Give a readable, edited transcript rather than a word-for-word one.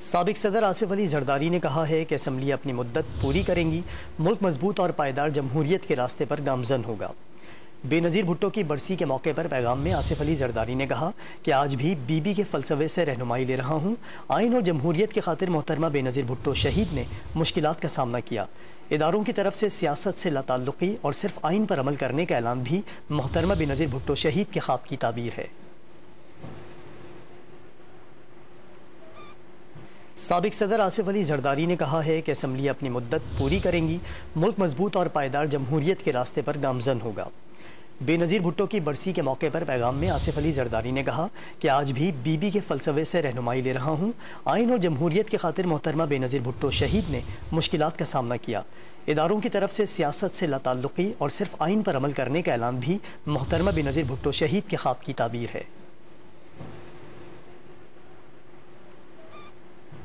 سابق صدر آصف علی زرداری نے کہا ہے کہ اسمبلی اپنی مدت پوری کریں گی، ملک مضبوط اور پائیدار جمہوریت کے راستے پر گامزن ہوگا۔ بے نظیر بھٹو کی برسی کے موقع پر پیغام میں آصف علی زرداری نے کہا کہ آج بھی بی بی کے فلسفے سے رہنمائی لے رہا ہوں۔ آئین اور جمہوریت کی خاطر محترمہ بے نظیر بھٹو شہید نے مشکلات کا سامنا کیا۔ اداروں کی طرف سے سیاست سے لا تعلقی اور صرف آئین پر عمل کرنے کا اعلان بھی محترمہ بے نظیر بھٹو شہید کے خواب کی تعبیر ہے۔ سابق صدر آصف علی زرداری نے کہا ہے کہ اسمبلی اپنی مدت پوری کریں گی، ملک مضبوط اور پائیدار جمہوریت کے راستے پر گامزن ہوگا۔ بے نظیر بھٹو کی برسی کے موقع پر پیغام میں آصف علی زرداری نے کہا کہ آج بھی بی بی کے فلسفے سے رہنمائی لے رہا ہوں۔ آئین اور جمہوریت کی خاطر محترمہ بے نظیر بھٹو شہید نے مشکلات کا سامنا کیا۔ اداروں کی طرف سے سیاست سے لا تعلقی اور صرف آئین پر عمل کرنے کا اعلان بھی محترمہ بے نظیر بھٹو شہید کے خواب کی تعبیر ہے۔